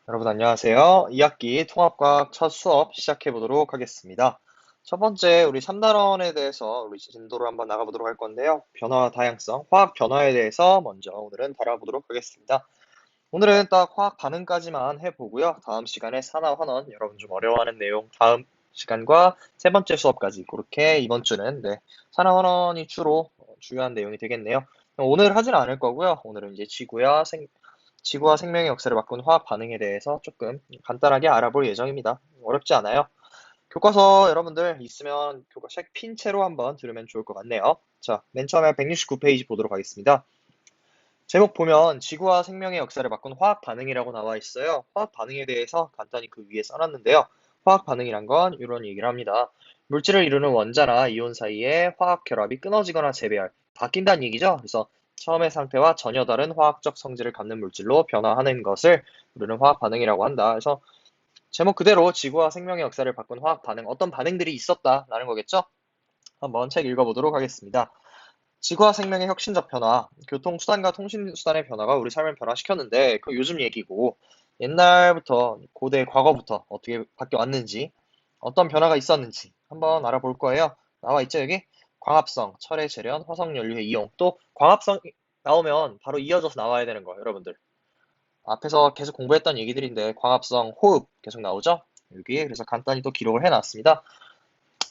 여러분 안녕하세요. 2학기 통합과학 첫 수업 시작해 보도록 하겠습니다. 첫 번째 우리 3단원에 대해서 우리 진도를 한번 나가보도록 할 건데요. 변화와 다양성, 화학 변화에 대해서 먼저 오늘은 다뤄보도록 하겠습니다. 오늘은 딱 화학 반응까지만 해보고요. 다음 시간에 산화 환원, 여러분 좀 어려워하는 내용 다음 시간과 세 번째 수업까지 그렇게 이번 주는 산화 환원이 주로 중요한 내용이 되겠네요. 오늘 하진 않을 거고요. 오늘은 이제 지구와 생명의 역사를 바꾼 화학 반응에 대해서 조금 간단하게 알아볼 예정입니다. 어렵지 않아요. 교과서 여러분들 있으면 교과책 핀 채로 한번 들으면 좋을 것 같네요. 자, 맨 처음에 169페이지 보도록 하겠습니다. 제목 보면 지구와 생명의 역사를 바꾼 화학 반응이라고 나와 있어요. 화학 반응에 대해서 간단히 그 위에 써놨는데요. 화학 반응이란 건 이런 얘기를 합니다. 물질을 이루는 원자나 이온 사이에 화학 결합이 끊어지거나 재배할, 바뀐다는 얘기죠. 그래서 처음의 상태와 전혀 다른 화학적 성질을 갖는 물질로 변화하는 것을 우리는 화학 반응이라고 한다. 그래서 제목 그대로 지구와 생명의 역사를 바꾼 화학 반응, 어떤 반응들이 있었다라는 거겠죠? 한번 책 읽어보도록 하겠습니다. 지구와 생명의 혁신적 변화, 교통수단과 통신수단의 변화가 우리 삶을 변화시켰는데, 그 요즘 얘기고, 옛날부터, 고대 과거부터 어떻게 바뀌어 왔는지, 어떤 변화가 있었는지 한번 알아볼 거예요. 나와 있죠, 여기? 광합성, 철의 재련, 화석연료의 이용, 또 광합성 나오면 바로 이어져서 나와야 되는 거예요, 여러분들. 앞에서 계속 공부했던 얘기들인데, 광합성, 호흡 계속 나오죠? 여기, 그래서 간단히 또 기록을 해놨습니다.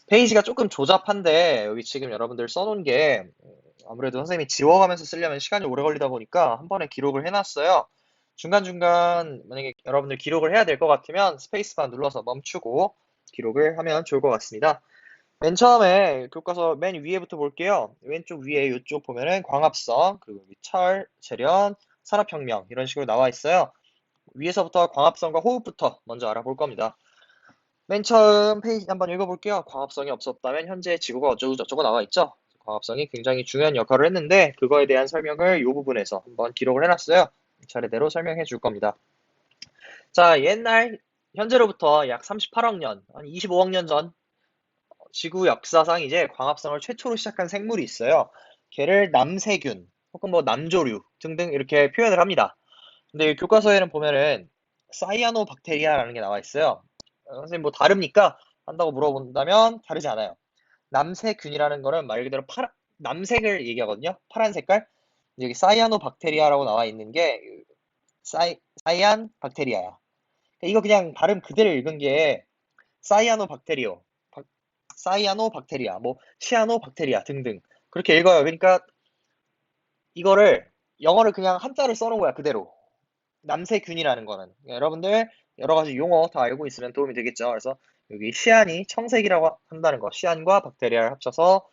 페이지가 조금 조잡한데 여기 지금 여러분들 써놓은 게 아무래도 선생님이 지워가면서 쓰려면 시간이 오래 걸리다 보니까 한 번에 기록을 해놨어요. 중간중간 만약에 여러분들 기록을 해야 될 것 같으면 스페이스바 눌러서 멈추고 기록을 하면 좋을 것 같습니다. 맨 처음에 교과서 맨 위에부터 볼게요. 왼쪽 위에 이쪽 보면은 광합성, 그리고 여기 철, 재련, 산업혁명 이런 식으로 나와 있어요. 위에서부터 광합성과 호흡부터 먼저 알아볼 겁니다. 맨 처음 페이지 한번 읽어볼게요. 광합성이 없었다면 현재 지구가 어쩌고저쩌고 나와 있죠. 광합성이 굉장히 중요한 역할을 했는데 그거에 대한 설명을 이 부분에서 한번 기록을 해놨어요. 차례대로 설명해 줄 겁니다. 자, 현재로부터 약 38억 년, 한 25억 년 전 지구 역사상 이제 광합성을 최초로 시작한 생물이 있어요. 걔를 남세균 혹은 뭐 남조류 등등 이렇게 표현을 합니다. 근데 교과서에는 보면은 사이아노박테리아라는 게 나와 있어요. 선생님 뭐 다릅니까? 한다고 물어본다면 다르지 않아요. 남세균이라는 거는 말 그대로 남색을 얘기하거든요. 파란 색깔. 여기 사이아노박테리아라고 나와 있는 게 사이안 박테리아야. 이거 그냥 발음 그대로 읽은 게 사이아노박테리오, 사이아노박테리아, 뭐 시아노박테리아 등등 그렇게 읽어요. 그러니까 이거를 영어를 그냥 한자를 써놓은 거야 그대로. 남세균이라는 거는 여러분들 여러 가지 용어 다 알고 있으면 도움이 되겠죠. 그래서 여기 시안이 청색이라고 한다는 거, 시안과 박테리아를 합쳐서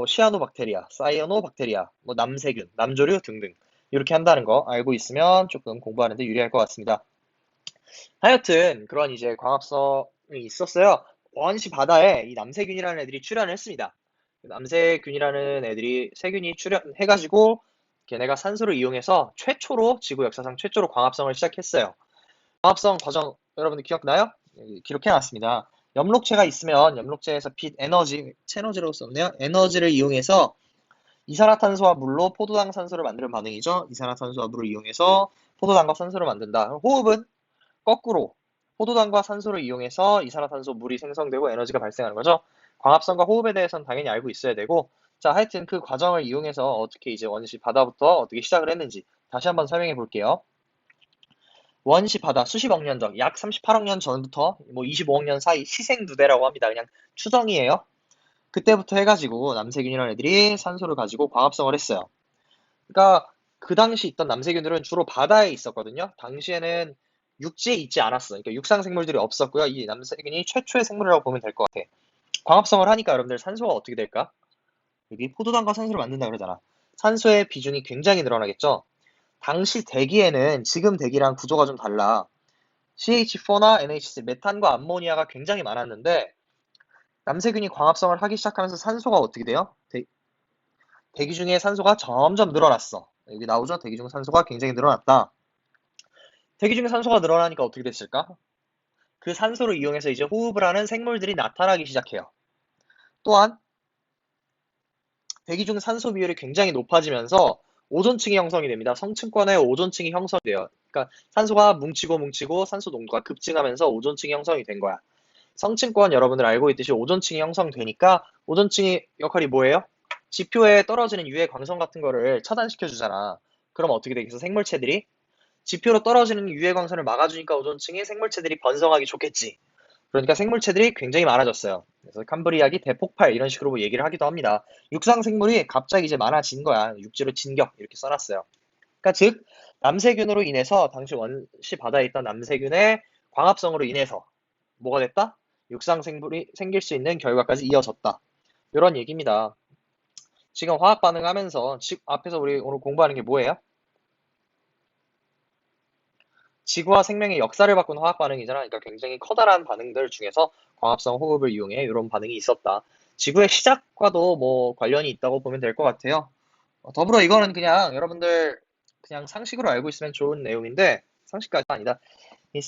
시아노박테리아, 사이아노박테리아, 뭐 남세균, 남조류 등등 이렇게 한다는 거 알고 있으면 조금 공부하는데 유리할 것 같습니다. 하여튼 그런 이제 광합성이 있었어요. 원시 바다에 이 남세균이라는 애들이 출현을 했습니다. 남세균이라는 애들이 세균이 출현해가지고 걔네가 산소를 이용해서 최초로 지구 역사상 최초로 광합성을 시작했어요. 광합성 과정 여러분들 기억나요? 여기 기록해놨습니다. 염록체가 있으면 염록체에서 빛 에너지, 채너지라고 썼네요. 에너지를 이용해서 이산화탄소와 물로 포도당 산소를 만드는 반응이죠. 이산화탄소와 물을 이용해서 포도당과 산소를 만든다. 호흡은 거꾸로 포도당과 산소를 이용해서 이산화탄소, 물이 생성되고 에너지가 발생하는 거죠. 광합성과 호흡에 대해서는 당연히 알고 있어야 되고, 자, 하여튼 그 과정을 이용해서 어떻게 이제 원시 바다부터 어떻게 시작을 했는지 다시 한번 설명해 볼게요. 원시 바다 수십억 년 전, 약 38억 년 전부터 뭐 25억 년 사이 시생두대라고 합니다. 그냥 추정이에요. 그때부터 해가지고 남세균이라는 애들이 산소를 가지고 광합성을 했어요. 그러니까 그 당시 있던 남세균들은 주로 바다에 있었거든요. 당시에는 육지에 있지 않았어. 그러니까 육상 생물들이 없었고요. 이 남세균이 최초의 생물이라고 보면 될 것 같아. 광합성을 하니까 여러분들 산소가 어떻게 될까? 여기 포도당과 산소를 만든다 그러잖아. 산소의 비중이 굉장히 늘어나겠죠. 당시 대기에는 지금 대기랑 구조가 좀 달라. CH4나 NH3, 메탄과 암모니아가 굉장히 많았는데 남세균이 광합성을 하기 시작하면서 산소가 어떻게 돼요? 대기 중에 산소가 점점 늘어났어. 여기 나오죠? 대기 중 산소가 굉장히 늘어났다. 대기 중에 산소가 늘어나니까 어떻게 됐을까? 그 산소를 이용해서 이제 호흡을 하는 생물들이 나타나기 시작해요. 또한 대기 중 산소 비율이 굉장히 높아지면서 오존층이 형성이 됩니다. 성층권에 오존층이 형성돼요. 그러니까 산소가 뭉치고 산소 농도가 급증하면서 오존층이 형성이 된 거야. 성층권 여러분들 알고 있듯이 오존층이 형성되니까 오존층의 역할이 뭐예요? 지표에 떨어지는 유해 광선 같은 거를 차단시켜 주잖아. 그럼 어떻게 되겠어? 생물체들이 지표로 떨어지는 유해 광선을 막아주니까 오존층에 생물체들이 번성하기 좋겠지. 그러니까 생물체들이 굉장히 많아졌어요. 그래서 캄브리아기 대폭발 이런 식으로 얘기를 하기도 합니다. 육상 생물이 갑자기 이제 많아진 거야. 육지로 진격 이렇게 써놨어요. 그러니까 즉 남세균으로 인해서 당시 원시 바다에 있던 남세균의 광합성으로 인해서 뭐가 됐다? 육상 생물이 생길 수 있는 결과까지 이어졌다. 이런 얘기입니다. 지금 화학 반응하면서 앞에서 우리 오늘 공부하는 게 뭐예요? 지구와 생명의 역사를 바꾼 화학 반응이잖아. 그러니까 굉장히 커다란 반응들 중에서 광합성 호흡을 이용해 이런 반응이 있었다. 지구의 시작과도 뭐 관련이 있다고 보면 될 것 같아요. 더불어 이거는 그냥 여러분들 그냥 상식으로 알고 있으면 좋은 내용인데 상식까지 아니다. 이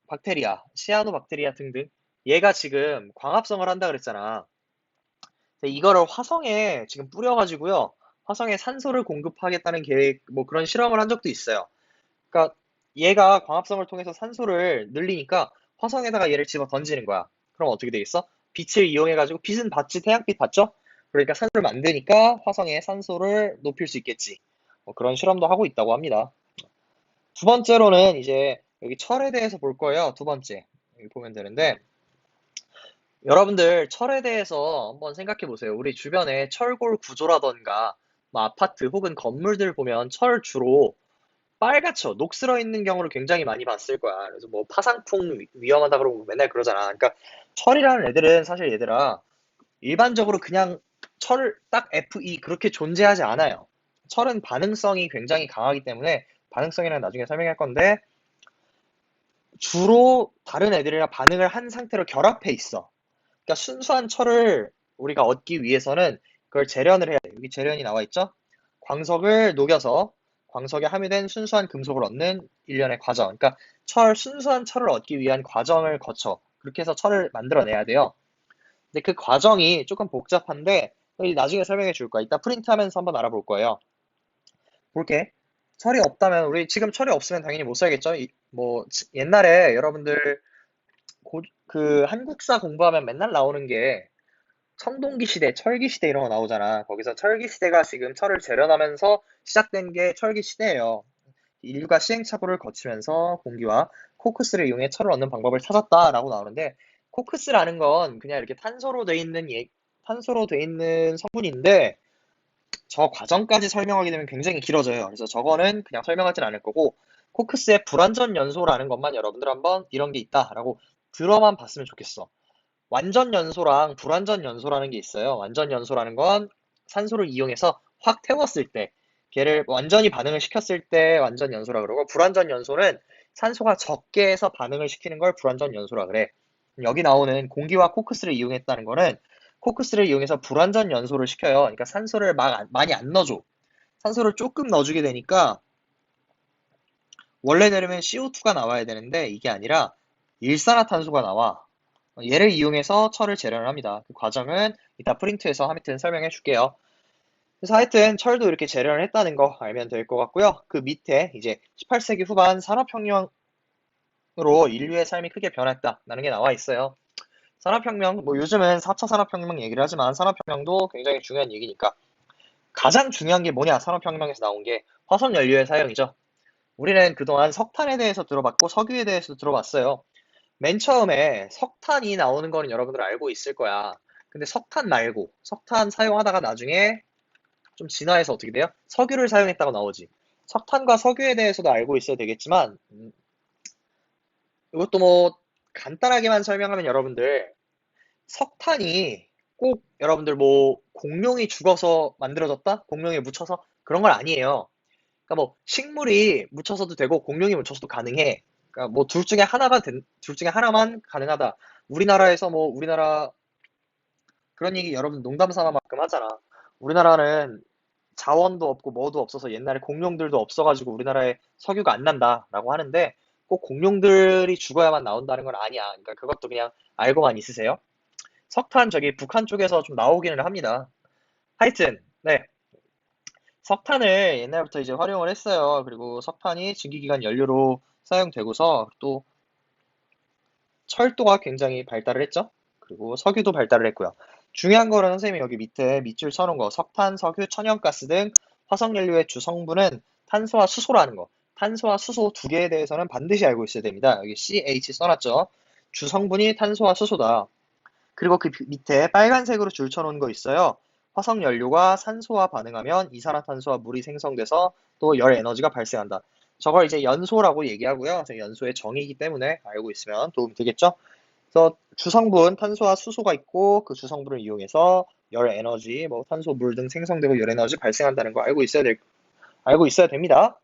박테리아, 시아노박테리아 등등 얘가 지금 광합성을 한다 그랬잖아. 근데 이거를 화성에 지금 뿌려가지고요. 화성에 산소를 공급하겠다는 계획, 뭐 그런 실험을 한 적도 있어요. 그러니까 얘가 광합성을 통해서 산소를 늘리니까 화성에다가 얘를 집어 던지는 거야. 그럼 어떻게 되겠어? 빛을 이용해가지고 빛은 받지, 태양빛 받죠? 그러니까 산소를 만드니까 화성에 산소를 높일 수 있겠지. 뭐 그런 실험도 하고 있다고 합니다. 두 번째로는 이제 여기 철에 대해서 볼 거예요. 두 번째. 여기 보면 되는데 여러분들 철에 대해서 한번 생각해 보세요. 우리 주변에 철골 구조라던가 뭐 아파트 혹은 건물들 보면 철 주로 빨갛죠. 녹슬어 있는 경우를 굉장히 많이 봤을 거야. 그래서 뭐 파상풍 위험하다 그러고 맨날 그러잖아. 그러니까 철이라는 애들은 사실 얘들아 일반적으로 그냥 철 딱 Fe 그렇게 존재하지 않아요. 철은 반응성이 굉장히 강하기 때문에 반응성이랑 나중에 설명할 건데 주로 다른 애들이랑 반응을 한 상태로 결합해 있어. 그러니까 순수한 철을 우리가 얻기 위해서는 그걸 재련을 해야 돼. 여기 재련이 나와 있죠? 광석을 녹여서 광석에 함유된 순수한 금속을 얻는 일련의 과정. 그러니까 순수한 철을 얻기 위한 과정을 거쳐. 그렇게 해서 철을 만들어내야 돼요. 근데 그 과정이 조금 복잡한데 여기 나중에 설명해 줄 거야. 이따 프린트하면서 한번 알아볼 거예요. 볼게. 철이 없다면 우리 지금 철이 없으면 당연히 못 살겠죠? 뭐 옛날에 여러분들 그 한국사 공부하면 맨날 나오는 게 청동기 시대, 철기 시대 이런 거 나오잖아. 거기서 철기 시대가 지금 철을 재련하면서 시작된 게 철기 시대예요. 인류가 시행착오를 거치면서 공기와 코크스를 이용해 철을 얻는 방법을 찾았다라고 나오는데 코크스라는 건 그냥 이렇게 탄소로 돼 있는 성분인데 저 과정까지 설명하게 되면 굉장히 길어져요. 그래서 저거는 그냥 설명하진 않을 거고 코크스의 불완전 연소라는 것만 여러분들 한번 이런 게 있다라고 들어만 봤으면 좋겠어. 완전 연소랑 불완전 연소라는 게 있어요. 완전 연소라는 건 산소를 이용해서 확 태웠을 때, 걔를 완전히 반응을 시켰을 때 완전 연소라 그러고, 불완전 연소는 산소가 적게 해서 반응을 시키는 걸 불완전 연소라 그래. 여기 나오는 공기와 코크스를 이용했다는 거는 코크스를 이용해서 불완전 연소를 시켜요. 그러니까 산소를 많이 안 넣어줘. 산소를 조금 넣어주게 되니까 원래대로면 CO2가 나와야 되는데 이게 아니라 일산화탄소가 나와. 얘를 이용해서 철을 재련을 합니다. 그 과정은 이따 프린트해서 하여튼 설명해 줄게요. 그래서 하여튼 철도 이렇게 재련을 했다는 거 알면 될 것 같고요. 그 밑에 이제 18세기 후반 산업혁명으로 인류의 삶이 크게 변했다라는 게 나와 있어요. 산업혁명, 뭐 요즘은 4차 산업혁명 얘기를 하지만 산업혁명도 굉장히 중요한 얘기니까. 가장 중요한 게 뭐냐? 산업혁명에서 나온 게 화석연료의 사용이죠. 우리는 그동안 석탄에 대해서 들어봤고 석유에 대해서 들어봤어요. 맨 처음에 석탄이 나오는 거는 여러분들 알고 있을 거야. 근데 석탄 말고, 석탄 사용하다가 나중에 좀 진화해서 어떻게 돼요? 석유를 사용했다고 나오지. 석탄과 석유에 대해서도 알고 있어야 되겠지만, 이것도 뭐, 간단하게만 설명하면 여러분들, 석탄이 꼭 여러분들 뭐, 공룡이 죽어서 만들어졌다? 공룡에 묻혀서? 그런 건 아니에요. 그러니까 뭐, 식물이 묻혀서도 되고, 공룡이 묻혀서도 가능해. 그러니까 뭐, 둘 중에 하나만 가능하다. 우리나라에서 뭐, 우리나라 그런 얘기 여러분 농담 삼아만큼 하잖아. 우리나라는 자원도 없고 뭐도 없어서 옛날에 공룡들도 없어가지고 우리나라에 석유가 안 난다라고 하는데 꼭 공룡들이 죽어야만 나온다는 건 아니야. 그러니까 그것도 그냥 알고만 있으세요. 석탄 저기 북한 쪽에서 좀 나오기는 합니다. 하여튼 네. 석탄을 옛날부터 이제 활용을 했어요. 그리고 석탄이 증기기관 연료로 사용되고서 또 철도가 굉장히 발달을 했죠. 그리고 석유도 발달을 했고요. 중요한 거는 선생님이 여기 밑에 밑줄 쳐놓은 거, 석탄, 석유, 천연가스 등 화석연료의 주성분은 탄소와 수소라는 거. 탄소와 수소 두 개에 대해서는 반드시 알고 있어야 됩니다. 여기 CH 써놨죠. 주성분이 탄소와 수소다. 그리고 그 밑에 빨간색으로 줄 쳐놓은 거 있어요. 화석연료가 산소와 반응하면 이산화탄소와 물이 생성돼서 또 열 에너지가 발생한다. 저걸 이제 연소라고 얘기하고요. 연소의 정의이기 때문에 알고 있으면 도움이 되겠죠? 그래서 주성분, 탄소와 수소가 있고 그 주성분을 이용해서 열 에너지, 뭐 탄소, 물 등 생성되고 열 에너지 발생한다는 거 알고 있어야 됩니다.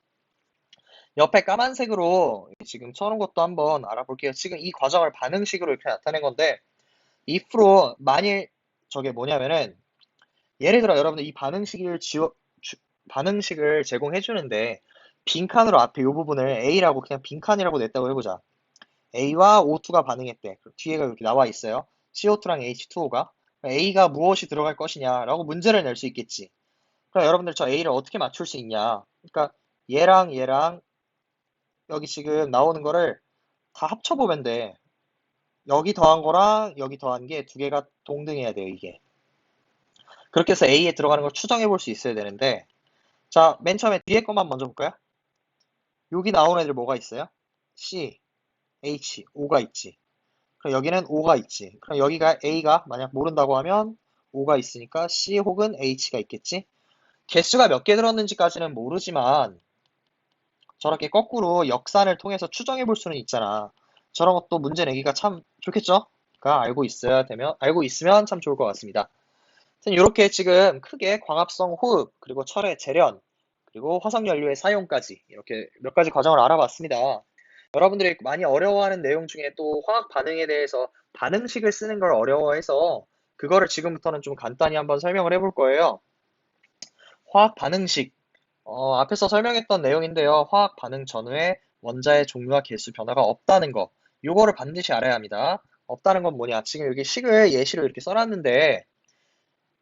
옆에 까만색으로 지금 쳐놓은 것도 한번 알아볼게요. 지금 이 과정을 반응식으로 이렇게 나타낸 건데 if로 만일 저게 뭐냐면은 예를 들어 여러분들 이 반응식을 제공해 주는데 빈칸으로 앞에 이 부분을 A라고 그냥 빈칸이라고 냈다고 해보자. A와 O2가 반응했대. 뒤에가 이렇게 나와 있어요. CO2랑 H2O가. A가 무엇이 들어갈 것이냐라고 문제를 낼 수 있겠지. 그럼 여러분들 저 A를 어떻게 맞출 수 있냐? 그러니까 얘랑 얘랑 여기 지금 나오는 거를 다 합쳐보면 돼. 여기 더한 거랑 여기 더한 게 두 개가 동등해야 돼요, 이게. 그렇게 해서 A에 들어가는 걸 추정해 볼 수 있어야 되는데, 자, 맨 처음에 뒤에 것만 먼저 볼까요? 여기 나온 애들 뭐가 있어요? C, H, O가 있지. 그럼 여기는 O가 있지. 그럼 여기가 A가 만약 모른다고 하면 O가 있으니까 C 혹은 H가 있겠지. 개수가 몇 개 들었는지까지는 모르지만 저렇게 거꾸로 역산을 통해서 추정해 볼 수는 있잖아. 저런 것도 문제 내기가 참 좋겠죠? 그러니까 알고 있으면 참 좋을 것 같습니다. 이렇게 지금 크게 광합성 호흡, 그리고 철의 재련, 그리고 화석연료의 사용까지 이렇게 몇 가지 과정을 알아봤습니다. 여러분들이 많이 어려워하는 내용 중에 또 화학 반응에 대해서 반응식을 쓰는 걸 어려워해서 그거를 지금부터는 좀 간단히 한번 설명을 해볼 거예요. 화학 반응식, 앞에서 설명했던 내용인데요. 화학 반응 전후에 원자의 종류와 개수 변화가 없다는 거. 요거를 반드시 알아야 합니다. 없다는 건 뭐냐? 지금 여기 식을 예시로 이렇게 써놨는데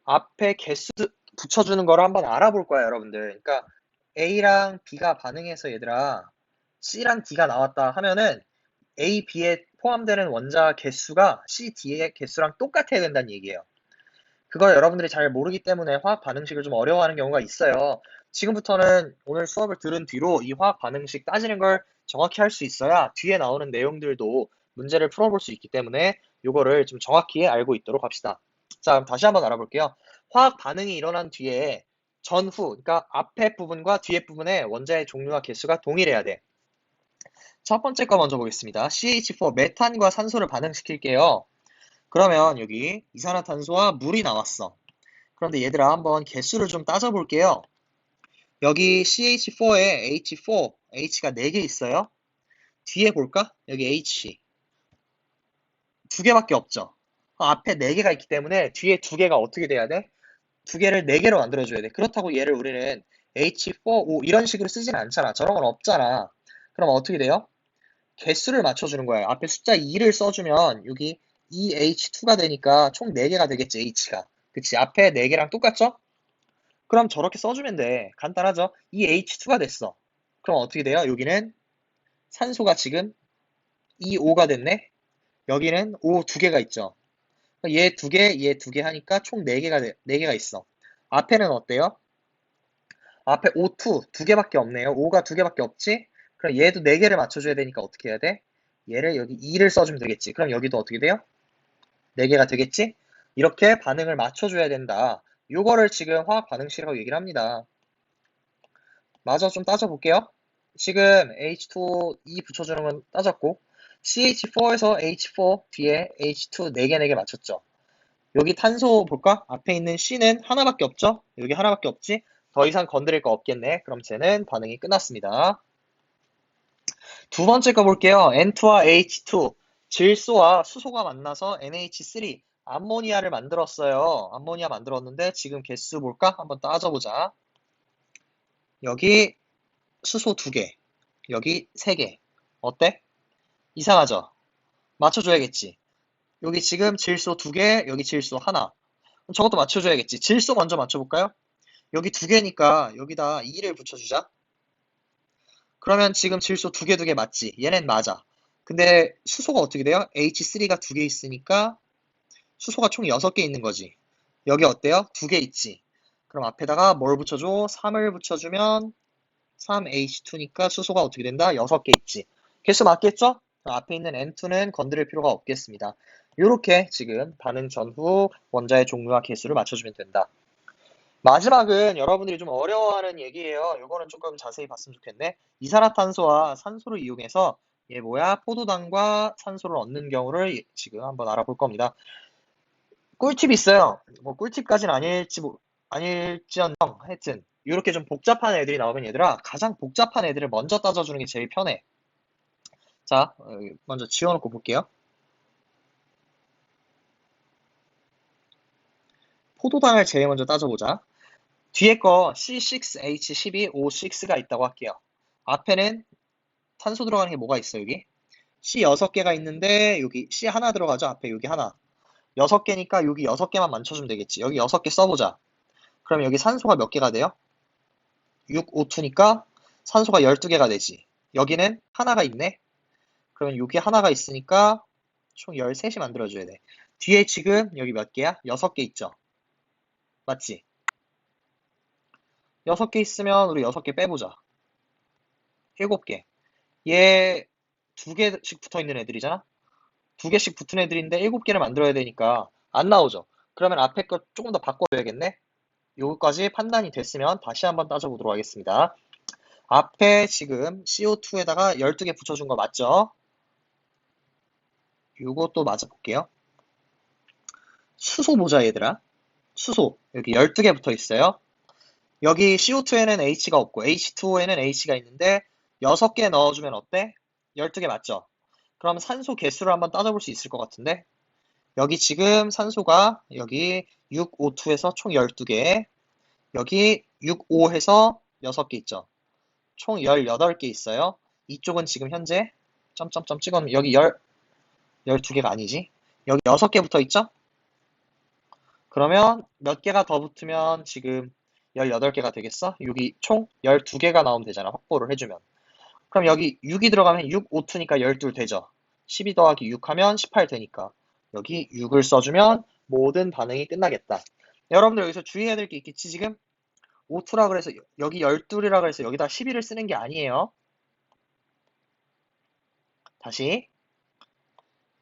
앞에 개수 붙여주는 거를 한번 알아볼 거야, 여러분들. 그러니까 A랑 B가 반응해서 얘들아 C랑 D가 나왔다 하면은 A, B에 포함되는 원자 개수가 C, D의 개수랑 똑같아야 된다는 얘기예요. 그걸 여러분들이 잘 모르기 때문에 화학 반응식을 좀 어려워하는 경우가 있어요. 지금부터는 오늘 수업을 들은 뒤로 이 화학 반응식 따지는 걸 정확히 할 수 있어야 뒤에 나오는 내용들도 문제를 풀어볼 수 있기 때문에 이거를 좀 정확히 알고 있도록 합시다. 자, 그럼 다시 한번 알아볼게요. 화학 반응이 일어난 뒤에 전후, 그러니까 앞에 부분과 뒤에 부분의 원자의 종류와 개수가 동일해야 돼. 첫 번째 거 먼저 보겠습니다. CH4, 메탄과 산소를 반응시킬게요. 그러면 여기 이산화탄소와 물이 나왔어. 그런데 얘들아 한번 개수를 좀 따져볼게요. 여기 CH4에 H4, H가 4개 있어요. 뒤에 볼까? 여기 H. 2개밖에 없죠. 앞에 4개가 있기 때문에 뒤에 2개가 어떻게 돼야 돼? 2개를 4개로 만들어줘야 돼. 그렇다고 얘를 우리는 H4, O 이런 식으로 쓰진 않잖아. 저런 건 없잖아. 그럼 어떻게 돼요? 개수를 맞춰주는 거예요. 앞에 숫자 2를 써주면 여기 EH2가 되니까 총 4개가 되겠지, H가. 그치? 앞에 4개랑 똑같죠? 그럼 저렇게 써주면 돼. 간단하죠? EH2가 됐어. 그럼 어떻게 돼요? 여기는 산소가 지금 E5가 됐네? 여기는 O 2개가 있죠? 얘 2개, 얘 2개 하니까 총 4개가 있어. 앞에는 어때요? 앞에 O2 2개밖에 없네요. O가 2개밖에 없지? 그럼 얘도 4개를 맞춰줘야 되니까 어떻게 해야 돼? 얘를 여기 2를 써주면 되겠지. 그럼 여기도 어떻게 돼요? 4개가 되겠지? 이렇게 반응을 맞춰줘야 된다. 요거를 지금 화학 반응식이라고 얘기를 합니다. 마저 좀 따져볼게요. 지금 H2O E 붙여주는 건 따졌고 CH4에서 H4 뒤에 H2 4개 맞췄죠. 여기 탄소 볼까? 앞에 있는 C는 하나밖에 없죠? 여기 하나밖에 없지? 더 이상 건드릴 거 없겠네. 그럼 쟤는 반응이 끝났습니다. 두 번째 거 볼게요. N2와 H2 질소와 수소가 만나서 NH3 암모니아를 만들었어요. 암모니아 만들었는데 지금 개수 볼까? 한번 따져보자. 여기 수소 2개, 여기 3개. 어때? 이상하죠? 맞춰줘야겠지. 여기 지금 질소 2개, 여기 질소 하나. 저것도 맞춰줘야겠지. 질소 먼저 맞춰볼까요? 여기 두 개니까 여기다 2를 붙여주자. 그러면 지금 질소 두 개 맞지? 얘는 맞아. 근데 수소가 어떻게 돼요? H3가 두 개 있으니까 수소가 총 6개 있는 거지. 여기 어때요? 두 개 있지. 그럼 앞에다가 뭘 붙여줘? 3을 붙여주면 3H2니까 수소가 어떻게 된다? 6개 있지. 개수 맞겠죠? 앞에 있는 N2는 건드릴 필요가 없겠습니다. 이렇게 지금 반응 전후 원자의 종류와 개수를 맞춰주면 된다. 마지막은 여러분들이 좀 어려워하는 얘기예요. 이거는 조금 자세히 봤으면 좋겠네. 이산화탄소와 산소를 이용해서 얘 뭐야? 포도당과 산소를 얻는 경우를 지금 한번 알아볼 겁니다. 꿀팁 있어요. 뭐 꿀팁까지는 아닐지언정 하여튼 이렇게 좀 복잡한 애들이 나오면 얘들아 가장 복잡한 애들을 먼저 따져주는 게 제일 편해. 자, 먼저 지워놓고 볼게요. 포도당을 제일 먼저 따져보자. 뒤에 거 C6H12O6가 있다고 할게요. 앞에는 탄소 들어가는 게 뭐가 있어, 여기? C 6개가 있는데, 여기 C 하나 들어가죠? 앞에 여기 하나. 6개니까 여기 6개만 맞춰주면 되겠지. 여기 6개 써보자. 그럼 여기 산소가 몇 개가 돼요? 6O2니까 산소가 12개가 되지. 여기는 하나가 있네? 그러면 여기 하나가 있으니까 총 13이 만들어줘야 돼. 뒤에 지금 여기 몇 개야? 6개 있죠? 맞지? 6개 있으면 우리 6개 빼보자. 7개. 얘 2개씩 붙어 있는 애들이잖아? 2개씩 붙은 애들인데 7개를 만들어야 되니까 안 나오죠. 그러면 앞에 거 조금 더 바꿔줘야겠네? 요거까지 판단이 됐으면 다시 한번 따져보도록 하겠습니다. 앞에 지금 CO2에다가 12개 붙여준 거 맞죠? 요것도 맞아볼게요. 수소 보자, 얘들아. 수소. 여기 12개 붙어 있어요. 여기 CO2에는 H가 없고 H2O에는 H가 있는데 6개 넣어주면 어때? 12개 맞죠? 그럼 산소 개수를 한번 따져볼 수 있을 것 같은데 여기 지금 산소가 여기 6O2에서 총 12개 여기 6O 해서 6개 있죠? 총 18개 있어요. 이쪽은 지금 현재 점점점 찍으면 여기 12개가 아니지? 여기 6개 붙어 있죠? 그러면 몇 개가 더 붙으면 지금 18개가 되겠어? 여기 총 12개가 나오면 되잖아. 확보를 해주면. 그럼 여기 6이 들어가면 6, 5투니까 12 되죠. 12 더하기 6 하면 18 되니까 여기 6을 써주면 모든 반응이 끝나겠다. 여러분들 여기서 주의해야 될 게 있겠지 지금? 5투라 그래서 여기 12이라 그래서 여기다 12를 쓰는 게 아니에요. 다시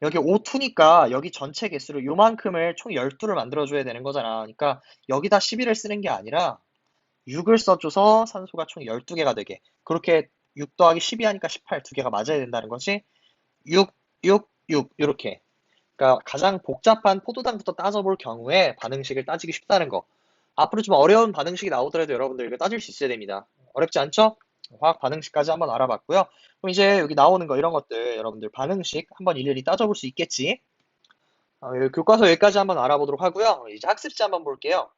여기 5투니까 여기 전체 개수를 요만큼을 총 12를 만들어줘야 되는 거잖아. 그러니까 여기다 12를 쓰는 게 아니라 6을 써줘서 산소가 총 12개가 되게. 그렇게 6 더하기 12 하니까 18, 두 개가 맞아야 된다는 거지. 6, 6, 6 이렇게. 그러니까 가장 복잡한 포도당부터 따져볼 경우에 반응식을 따지기 쉽다는 거. 앞으로 좀 어려운 반응식이 나오더라도 여러분들 이거 따질 수 있어야 됩니다. 어렵지 않죠? 화학 반응식까지 한번 알아봤고요. 그럼 이제 여기 나오는 거 이런 것들 여러분들 반응식 한번 일일이 따져볼 수 있겠지? 교과서 여기까지 한번 알아보도록 하고요. 이제 학습지 한번 볼게요.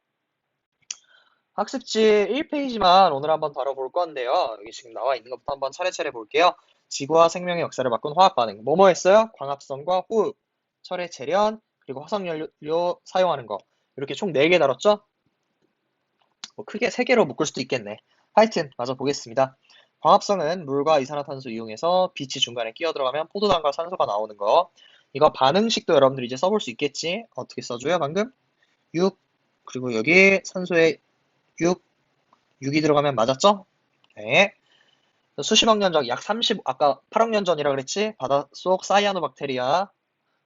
학습지 1페이지만 오늘 한번 다뤄볼 건데요. 여기 지금 나와 있는 것부터 한번 차례차례 볼게요. 지구와 생명의 역사를 바꾼 화학 반응. 뭐뭐 했어요? 광합성과 호흡, 철의 재련, 그리고 화석연료 사용하는 거. 이렇게 총 4개 다뤘죠? 뭐 크게 3개로 묶을 수도 있겠네. 하여튼 마저 보겠습니다. 광합성은 물과 이산화탄소 이용해서 빛이 중간에 끼어 들어가면 포도당과 산소가 나오는 거. 이거 반응식도 여러분들 이제 써볼 수 있겠지? 어떻게 써줘요, 방금? 6, 그리고 여기 산소에 6, 6이 들어가면 맞았죠? 네. 수십억 년 전, 약 30, 아까 8억 년 전이라 그랬지? 바닷속 사이아노박테리아,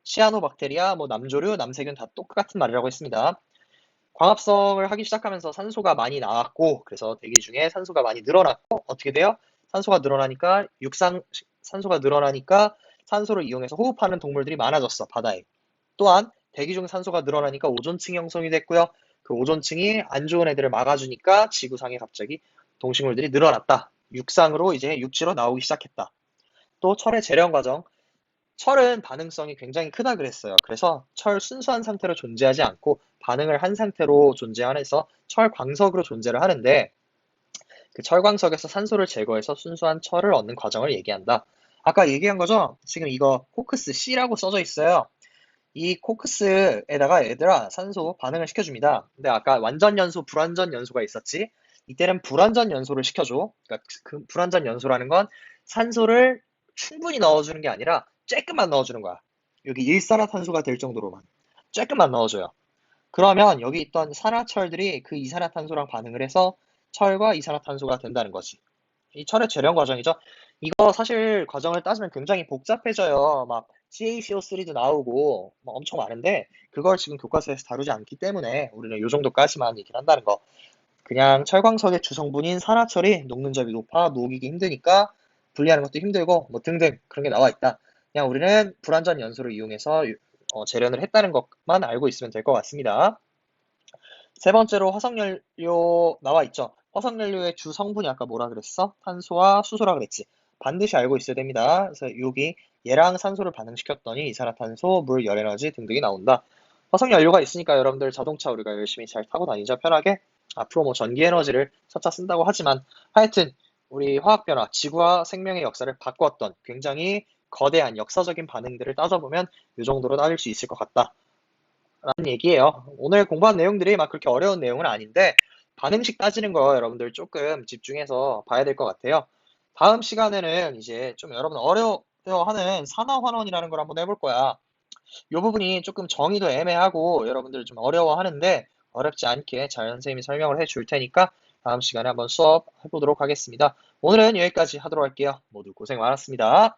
시아노박테리아, 뭐 남조류, 남세균 다 똑같은 말이라고 했습니다. 광합성을 하기 시작하면서 산소가 많이 나왔고, 그래서 대기 중에 산소가 많이 늘어났고, 어떻게 돼요? 산소가 늘어나니까, 산소가 늘어나니까 산소를 이용해서 호흡하는 동물들이 많아졌어, 바다에. 또한 대기 중 산소가 늘어나니까 오존층이 형성이 됐고요. 그 오존층이 안 좋은 애들을 막아주니까 지구상에 갑자기 동식물들이 늘어났다. 육상으로 이제 육지로 나오기 시작했다. 또 철의 재련 과정. 철은 반응성이 굉장히 크다 그랬어요. 그래서 철 순수한 상태로 존재하지 않고 반응을 한 상태로 존재하면서 철광석으로 존재를 하는데 그 철광석에서 산소를 제거해서 순수한 철을 얻는 과정을 얘기한다. 아까 얘기한 거죠? 지금 이거 코크스 C라고 써져 있어요. 이 코크스에다가 얘들아 산소 반응을 시켜줍니다. 근데 아까 완전 연소, 불완전 연소가 있었지? 이때는 불완전 연소를 시켜줘. 그러니까 그 불완전 연소라는 건 산소를 충분히 넣어주는 게 아니라 쬐끔만 넣어주는 거야. 여기 일산화탄소가 될 정도로만 쬐끔만 넣어줘요. 그러면 여기 있던 산화철들이 그 이산화탄소랑 반응을 해서 철과 이산화탄소가 된다는 거지. 이 철의 재련 과정이죠. 이거 사실 과정을 따지면 굉장히 복잡해져요. 막 CaCO3도 나오고 막 엄청 많은데 그걸 지금 교과서에서 다루지 않기 때문에 우리는 이 정도까지만 얘기를 한다는 거. 그냥 철광석의 주성분인 산화철이 녹는점이 높아 녹이기 힘드니까 분리하는 것도 힘들고 뭐 등등 그런 게 나와 있다. 그냥 우리는 불완전 연소를 이용해서 재련을 했다는 것만 알고 있으면 될 것 같습니다. 세 번째로 화석연료 나와 있죠. 화석연료의 주 성분이 아까 뭐라 그랬어? 탄소와 수소라 그랬지. 반드시 알고 있어야 됩니다. 그래서 여기 얘랑 산소를 반응시켰더니 이산화탄소, 물, 열에너지 등등이 나온다. 화석연료가 있으니까 여러분들 자동차 우리가 열심히 잘 타고 다니죠. 편하게. 앞으로 뭐 전기에너지를 차차 쓴다고 하지만 하여튼 우리 화학변화, 지구와 생명의 역사를 바꿨던 굉장히 거대한 역사적인 반응들을 따져보면 이 정도로 따질 수 있을 것 같다. 라는 얘기예요. 오늘 공부한 내용들이 막 그렇게 어려운 내용은 아닌데 반응식 따지는 거 여러분들 조금 집중해서 봐야 될 것 같아요. 다음 시간에는 이제 좀 여러분 어려워하는 산화환원이라는 걸 한번 해볼 거야. 이 부분이 조금 정의도 애매하고 여러분들 좀 어려워하는데 어렵지 않게 잘 선생님이 설명을 해줄 테니까 다음 시간에 한번 수업 해보도록 하겠습니다. 오늘은 여기까지 하도록 할게요. 모두 고생 많았습니다.